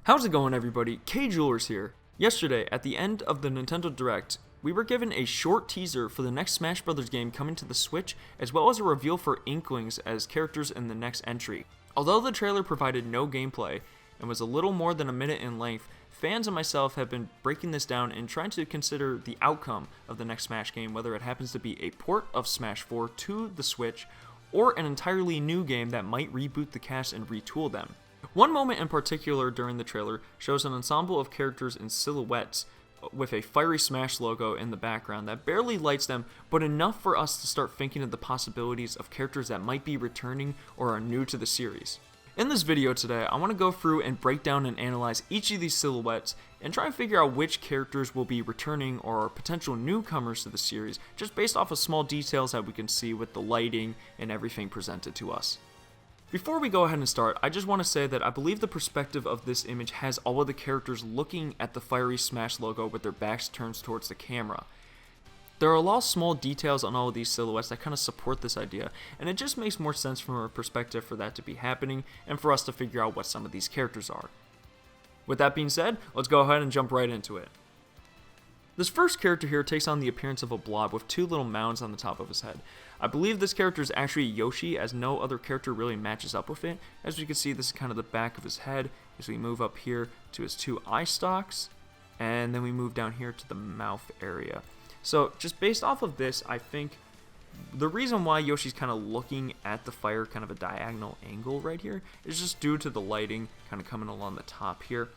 How's it going, everybody? K Jewelers here. Yesterday, at the end of the Nintendo Direct, we were given a short teaser for the next Smash Bros. Game coming to the Switch, as well as a reveal for Inklings as characters in the next entry. Although the trailer provided no gameplay and was a little more than a minute in length, fans and myself have been breaking this down and trying to consider the outcome of the next Smash game, whether it happens to be a port of Smash 4 to the Switch, or an entirely new game that might reboot the cast and retool them. One moment in particular during the trailer shows an ensemble of characters in silhouettes with a Fiery Smash logo in the background that barely lights them, but enough for us to start thinking of the possibilities of characters that might be returning or are new to the series. In this video today, I want to go through and break down and analyze each of these silhouettes and try and figure out which characters will be returning or are potential newcomers to the series, just based off of small details that we can see with the lighting and everything presented to us. Before we go ahead and start, I just want to say that I believe the perspective of this image has all of the characters looking at the Fiery Smash logo with their backs turned towards the camera. There are a lot of small details on all of these silhouettes that kind of support this idea, and it just makes more sense from a perspective for that to be happening and for us to figure out what some of these characters are. With that being said, let's go ahead and jump right into it. This first character here takes on the appearance of a blob with two little mounds on the top of his head. I believe this character is actually Yoshi, as no other character really matches up with it. As you can see, this is kind of the back of his head as we move up here to his two eye stalks, and then we move down here to the mouth area. So just based off of this, I think the reason why Yoshi's kind of looking at the fire kind of a diagonal angle right here is just due to the lighting kind of coming along the top here.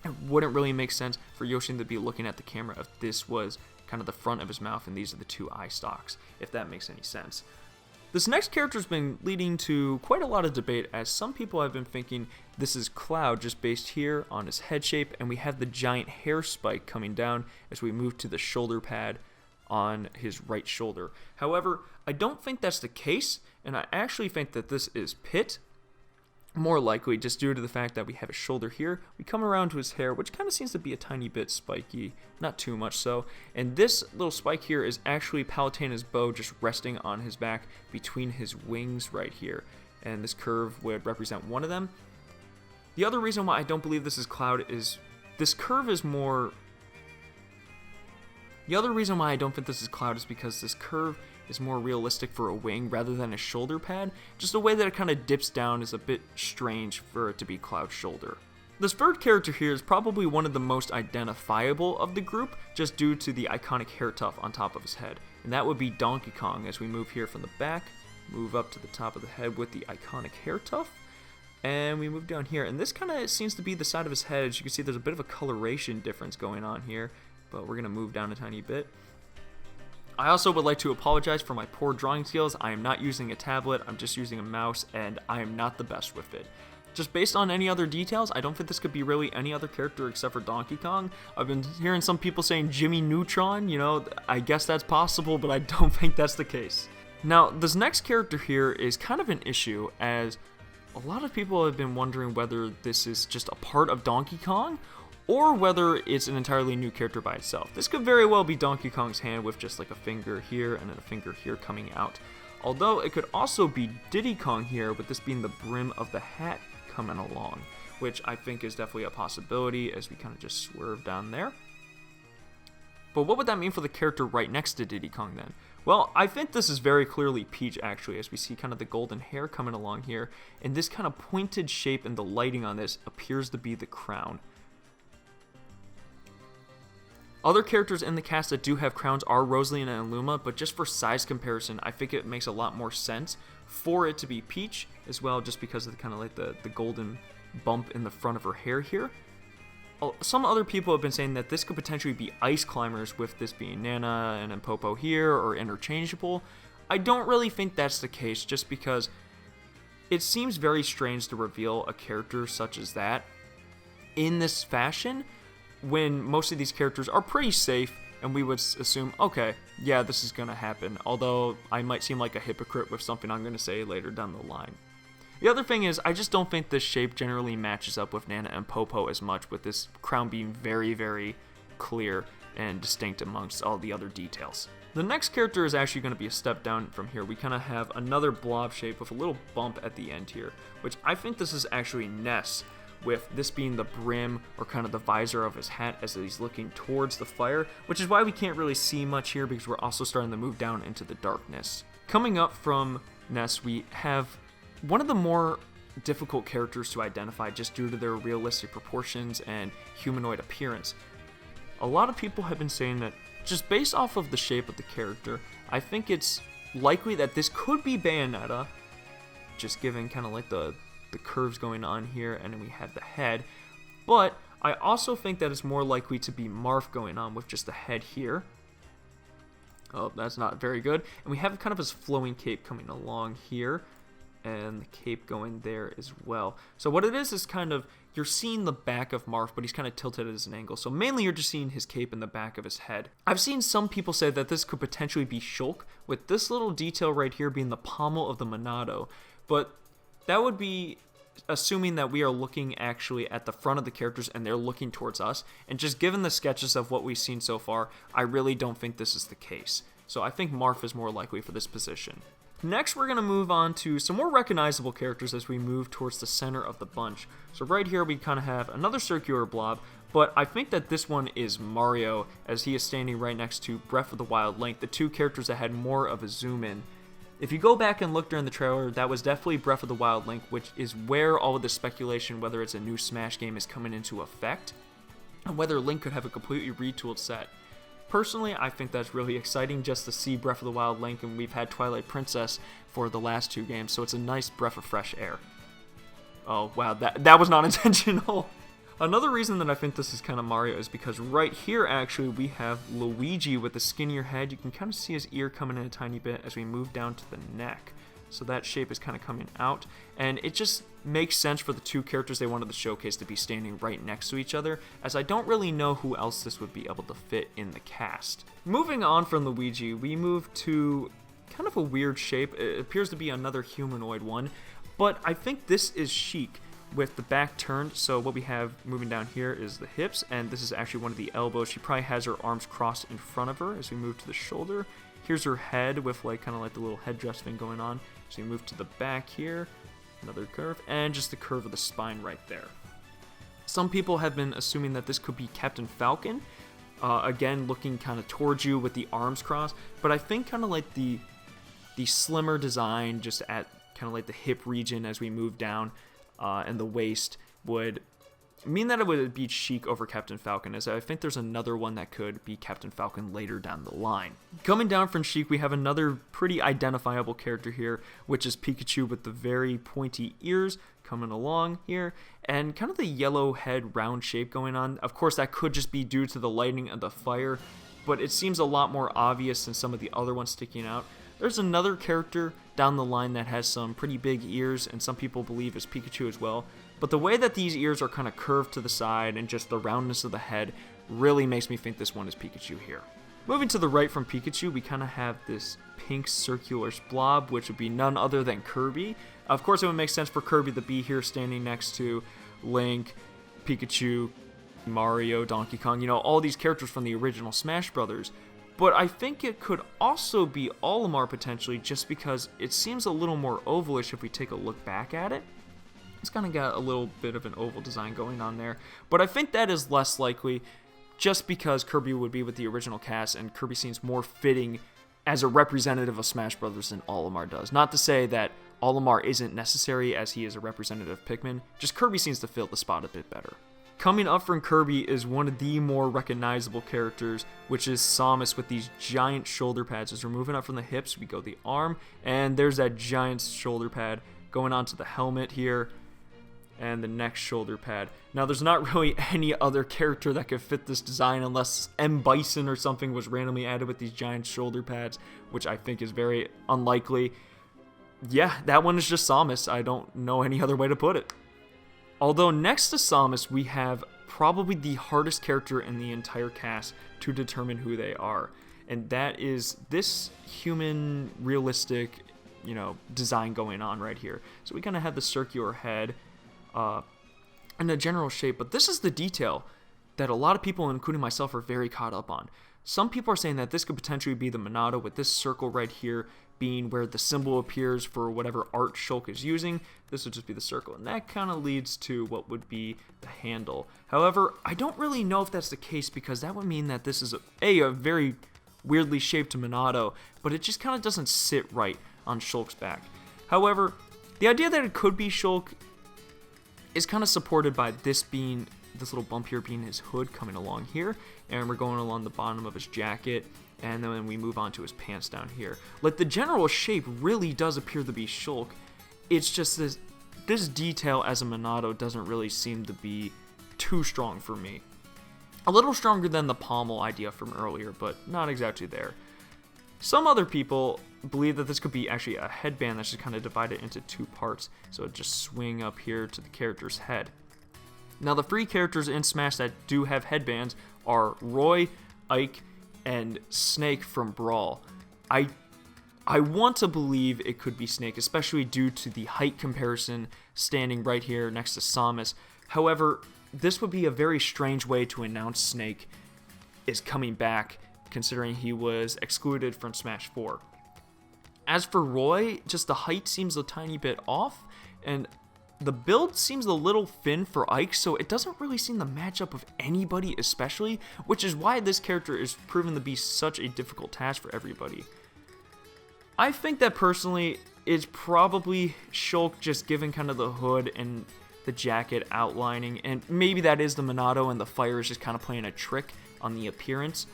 It wouldn't really make sense for Yoshi to be looking at the camera if this was kind of the front of his mouth and these are the two eye stalks, if that makes any sense. This next character has been leading to quite a lot of debate, as some people have been thinking this is Cloud just based here on his head shape, and we have the giant hair spike coming down as we move to the shoulder pad on his right shoulder. However, I don't think that's the case, and I actually think that this is Pit. More likely, just due to the fact that we have a shoulder here, we come around to his hair, which kind of seems to be a tiny bit spiky, not too much so, and this little spike here is actually Palutena's bow just resting on his back between his wings right here, and this curve would represent one of them. The other reason why I don't believe this is Cloud is this curve is more... The other reason why I don't think this is Cloud is because this curve is more realistic for a wing rather than a shoulder pad. Just the way that it kind of dips down is a bit strange for it to be Cloud's shoulder. This third character here is probably one of the most identifiable of the group, just due to the iconic hair tuft on top of his head, and that would be Donkey Kong. As we move here from the back, move up to the top of the head with the iconic hair tuft, and we move down here, and this kind of seems to be the side of his head. As you can see, there's a bit of a coloration difference going on here, but we're going to move down a tiny bit. I also would like to apologize for my poor drawing skills. I am not using a tablet, I'm just using a mouse, and I am not the best with it. Just based on any other details, I don't think this could be really any other character except for Donkey Kong. I've been hearing some people saying Jimmy Neutron, I guess that's possible, but I don't think that's the case. Now, this next character here is kind of an issue, as a lot of people have been wondering whether this is just a part of Donkey Kong, or whether it's an entirely new character by itself. This could very well be Donkey Kong's hand with just like a finger here and then a finger here coming out. Although it could also be Diddy Kong here, with this being the brim of the hat coming along, which I think is definitely a possibility as we kind of just swerve down there. But what would that mean for the character right next to Diddy Kong then? Well, I think this is very clearly Peach actually, as we see kind of the golden hair coming along here, and this kind of pointed shape and the lighting on this appears to be the crown. Other characters in the cast that do have crowns are Rosalina and Luma, but just for size comparison, I think it makes a lot more sense for it to be Peach as well, just because of the kind of like the golden bump in the front of her hair here. Some other people have been saying that this could potentially be Ice Climbers, with this being Nana and then Popo here, or interchangeable. I don't really think that's the case, just because it seems very strange to reveal a character such as that in this fashion, when most of these characters are pretty safe, and we would assume, okay, yeah, this is going to happen, although I might seem like a hypocrite with something I'm going to say later down the line. The other thing is, I just don't think this shape generally matches up with Nana and Popo as much, with this crown being very, very clear and distinct amongst all the other details. The next character is actually going to be a step down from here. We kind of have another blob shape with a little bump at the end here, which I think this is actually Ness, with this being the brim or kind of the visor of his hat as he's looking towards the fire, which is why we can't really see much here because we're also starting to move down into the darkness. Coming up from Ness, we have one of the more difficult characters to identify just due to their realistic proportions and humanoid appearance. A lot of people have been saying that just based off of the shape of the character, I think it's likely that this could be Bayonetta, just given kind of like the curves going on here, and then we have the head. But I also think that it's more likely to be Marth going on with just the head here. Oh, that's not very good. And we have kind of his flowing cape coming along here, and the cape going there as well. So what it is kind of, you're seeing the back of Marth, but he's kind of tilted at an angle. So mainly you're just seeing his cape in the back of his head. I've seen some people say that this could potentially be Shulk, with this little detail right here being the pommel of the Monado. But that would be assuming that we are looking actually at the front of the characters and they're looking towards us. And just given the sketches of what we've seen so far, I really don't think this is the case. So I think Marth is more likely for this position. Next, we're going to move on to some more recognizable characters as we move towards the center of the bunch. So right here we kind of have another circular blob, but I think that this one is Mario, as he is standing right next to Breath of the Wild Link, the two characters that had more of a zoom in. If you go back and look during the trailer, that was definitely Breath of the Wild Link, which is where all of the speculation whether it's a new Smash game is coming into effect, and whether Link could have a completely retooled set. Personally, I think that's really exciting just to see Breath of the Wild Link, and we've had Twilight Princess for the last two games, so it's a nice breath of fresh air. Oh, wow, that was not intentional. Another reason that I think this is kind of Mario is because right here, actually, we have Luigi with the skinnier head. You can kind of see his ear coming in a tiny bit as we move down to the neck. So that shape is kind of coming out, and it just makes sense for the two characters they wanted to showcase to be standing right next to each other, as I don't really know who else this would be able to fit in the cast. Moving on from Luigi, we move to kind of a weird shape. It appears to be another humanoid one, but I think this is Sheik with the back turned. So what we have moving down here is the hips, and this is actually one of the elbows. She probably has her arms crossed in front of her as we move to the shoulder. Here's her head with like kind of like the little headdress thing going on. So we move to the back here, another curve, and just the curve of the spine right there. Some people have been assuming that this could be Captain Falcon, again looking kind of towards you with the arms crossed, but I think kind of like the slimmer design just at kind of like the hip region as we move down, and the waist would mean that it would be Sheik over Captain Falcon, as I think there's another one that could be Captain Falcon later down the line. Coming down from Sheik, we have another pretty identifiable character here, which is Pikachu with the very pointy ears coming along here, and kind of the yellow head round shape going on. Of course, that could just be due to the lighting of the fire, but it seems a lot more obvious than some of the other ones sticking out. There's another character down the line that has some pretty big ears, and some people believe is Pikachu as well. But the way that these ears are kind of curved to the side and just the roundness of the head really makes me think this one is Pikachu here. Moving to the right from Pikachu, we kind of have this pink circular blob, which would be none other than Kirby. Of course, it would make sense for Kirby to be here standing next to Link, Pikachu, Mario, Donkey Kong, all these characters from the original Smash Brothers. But I think it could also be Olimar potentially, just because it seems a little more ovalish if we take a look back at it. It's kind of got a little bit of an oval design going on there. But I think that is less likely just because Kirby would be with the original cast, and Kirby seems more fitting as a representative of Smash Brothers than Olimar does. Not to say that Olimar isn't necessary as he is a representative of Pikmin, just Kirby seems to fill the spot a bit better. Coming up from Kirby is one of the more recognizable characters, which is Samus with these giant shoulder pads. As we're moving up from the hips, we go the arm, and there's that giant shoulder pad going onto the helmet here, and the next shoulder pad. Now, there's not really any other character that could fit this design unless M. Bison or something was randomly added with these giant shoulder pads, which I think is very unlikely. Yeah, that one is just Samus. I don't know any other way to put it. Although next to Samus, we have probably the hardest character in the entire cast to determine who they are. And that is this human, realistic, design going on right here. So we kind of have the circular head and the general shape, but this is the detail that a lot of people, including myself, are very caught up on. Some people are saying that this could potentially be the Monado with this circle right here being where the symbol appears for whatever art Shulk is using. This would just be the circle, and that kind of leads to what would be the handle. However, I don't really know if that's the case, because that would mean that this is a very weirdly shaped Monado, but it just kind of doesn't sit right on Shulk's back. However, the idea that it could be Shulk is kind of supported by this little bump here being his hood coming along here, and we're going along the bottom of his jacket, and then we move on to his pants down here. Like, the general shape really does appear to be Shulk. It's just this detail as a Monado doesn't really seem to be too strong for me. A little stronger than the pommel idea from earlier, but not exactly there. Some other people believe that this could be actually a headband that's just kind of divided into two parts, so it just swing up here to the character's head. Now, the free characters in Smash that do have headbands are Roy, Ike, and Snake from Brawl. I want to believe it could be Snake, especially due to the height comparison standing right here next to Samus. However, this would be a very strange way to announce Snake is coming back, considering he was excluded from Smash 4. As for Roy, just the height seems a tiny bit off, and the build seems a little thin for Ike, so it doesn't really seem the matchup of anybody especially, which is why this character is proven to be such a difficult task for everybody. I think that personally, it's probably Shulk just given kind of the hood and the jacket outlining, and maybe that is the Monado and the fire is just kind of playing a trick on the appearance.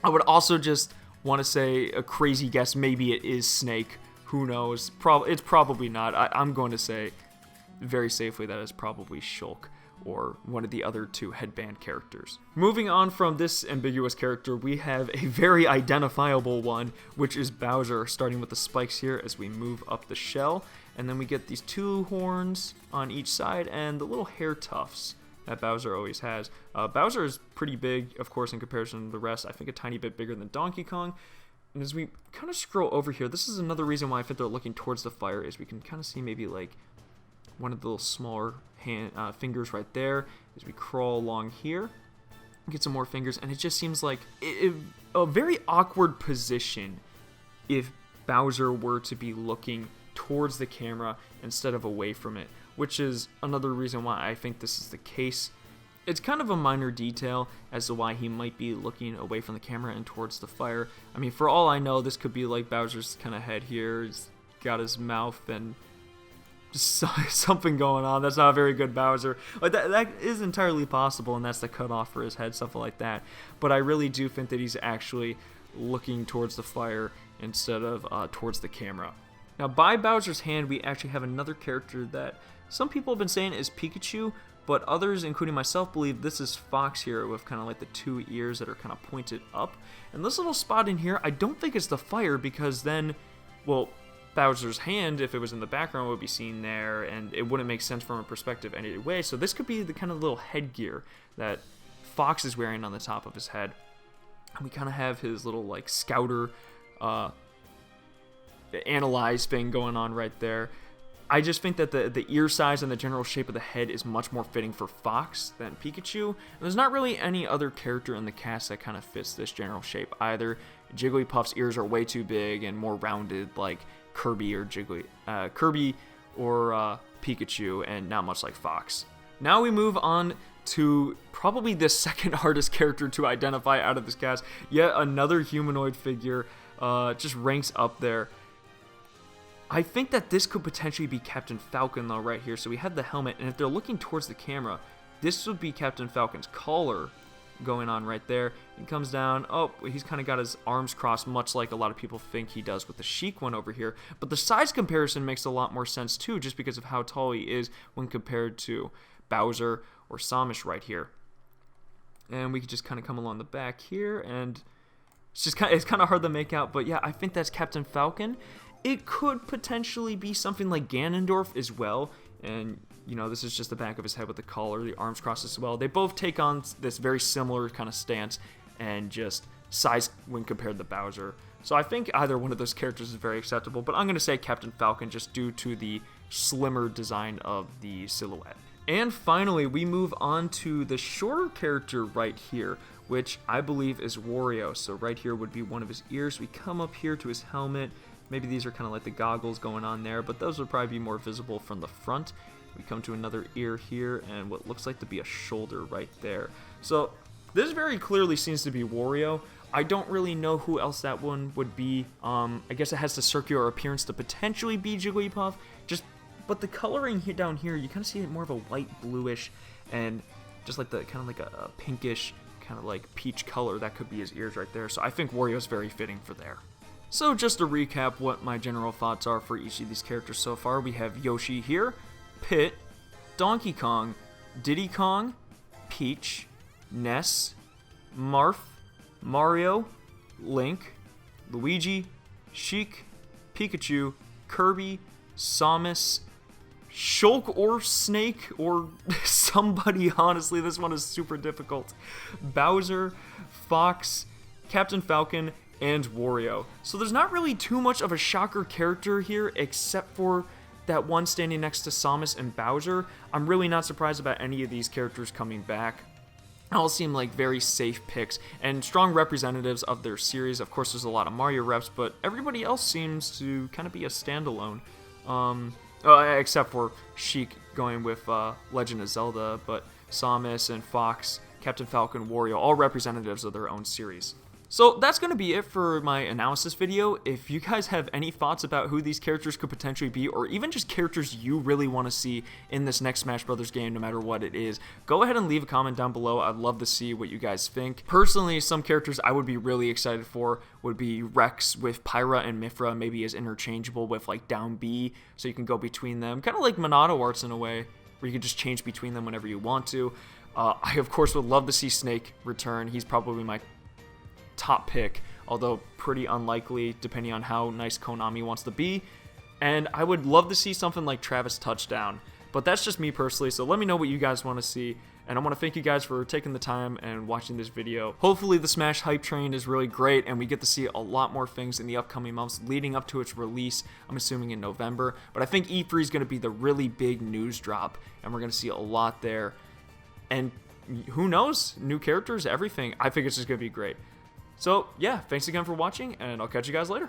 I would also just want to say a crazy guess, maybe it is Snake, who knows, it's probably not. I'm going to say very safely that is probably Shulk or one of the other two headband characters. Moving on from this ambiguous character, we have a very identifiable one, which is Bowser, starting with the spikes here as we move up the shell, and then we get these two horns on each side and the little hair tufts that Bowser always has. Bowser is pretty big, of course, in comparison to the rest. I think a tiny bit bigger than Donkey Kong. And as we kind of scroll over here, this is another reason why I think they're looking towards the fire, is we can kind of see maybe like one of the little smaller fingers right there as we crawl along here. Get some more fingers, and it just seems like a very awkward position if Bowser were to be looking towards the camera instead of away from it, which is another reason why I think this is the case. It's kind of a minor detail as to why he might be looking away from the camera and towards the fire. I mean, for all I know, this could be like Bowser's kind of head here. He's got his mouth and just something going on. That's not a very good Bowser. Like that is entirely possible, and that's the cutoff for his head, stuff like that. But I really do think that he's actually looking towards the fire instead of towards the camera. Now, by Bowser's hand, we actually have another character that some people have been saying is Pikachu, but others, including myself, believe this is Fox here with kind of like the two ears that are kind of pointed up. And this little spot in here, I don't think it's the fire, because then, well, Bowser's hand, if it was in the background, would be seen there, and it wouldn't make sense from a perspective anyway. So this could be the kind of little headgear that Fox is wearing on the top of his head. And we kind of have his little like scouter analyze thing going on right there. I just think that the ear size and the general shape of the head is much more fitting for Fox than Pikachu. And there's not really any other character in the cast that kind of fits this general shape either. Jigglypuff's ears are way too big and more rounded like Kirby or Pikachu, and not much like Fox. Now we move on to probably the second hardest character to identify out of this cast. Yet another humanoid figure, just ranks up there. I think that this could potentially be Captain Falcon though right here. So we have the helmet, and if they're looking towards the camera, this would be Captain Falcon's collar going on right there. He comes down. Oh, he's kind of got his arms crossed, much like a lot of people think he does with the Sheik one over here. But the size comparison makes a lot more sense too, just because of how tall he is when compared to Bowser or Samus right here. And we could just kind of come along the back here, and it's kind of hard to make out. But yeah, I think that's Captain Falcon. It could potentially be something like Ganondorf as well, and you know, this is just the back of his head with the collar, the arms crossed as well. They both take on this very similar kind of stance and just size when compared to Bowser. So I think either one of those characters is very acceptable, but I'm going to say Captain Falcon just due to the slimmer design of the silhouette. And finally, we move on to the shorter character right here, which I believe is Wario. So right here would be one of his ears. We come up here to his helmet, Maybe these are kind of like the goggles going on there, but those would probably be more visible from the front. We come to another ear here, and what looks like to be a shoulder right there. So this very clearly seems to be Wario. I don't really know who else that one would be. I guess it has the circular appearance to potentially be Jigglypuff. But the coloring here down here, you kind of see it more of a white bluish, and just like the kind of like a pinkish kind of like peach color. That could be his ears right there. So I think Wario's very fitting for there. So just to recap what my general thoughts are for each of these characters so far, we have Yoshi here, Pit, Donkey Kong, Diddy Kong, Peach, Ness, Marth, Mario, Link, Luigi, Sheik, Pikachu, Kirby, Samus, Shulk or Snake or somebody. Honestly, this one is super difficult. Bowser, Fox, Captain Falcon, and Wario. So there's not really too much of a shocker character here except for that one standing next to Samus and Bowser. I'm really not surprised about any of these characters coming back. All seem like very safe picks and strong representatives of their series. Of course, there's a lot of Mario reps, but everybody else seems to kind of be a standalone. Except for Sheik going with Legend of Zelda, but Samus and Fox, Captain Falcon, Wario, all representatives of their own series. So that's going to be it for my analysis video. If you guys have any thoughts about who these characters could potentially be, or even just characters you really want to see in this next Smash Brothers game, no matter what it is, go ahead and leave a comment down below. I'd love to see what you guys think. Personally, some characters I would be really excited for would be Rex with Pyra and Mifra, maybe as interchangeable with like down B, so you can go between them. Kind of like Monado Arts in a way, where you can just change between them whenever you want to. I, of course, would love to see Snake return. He's probably my top pick, although pretty unlikely depending on how nice Konami wants to be. And I would love to see something like Travis Touchdown, but that's just me personally, so let me know what you guys want to see. And I want to thank you guys for taking the time and watching this video. Hopefully the Smash hype train is really great and we get to see a lot more things in the upcoming months leading up to its release, I'm assuming in November. But I think E3 is going to be the really big news drop, and we're going to see a lot there. And who knows, new characters, everything. I think it's just going to be great. So, yeah, thanks again for watching, and I'll catch you guys later.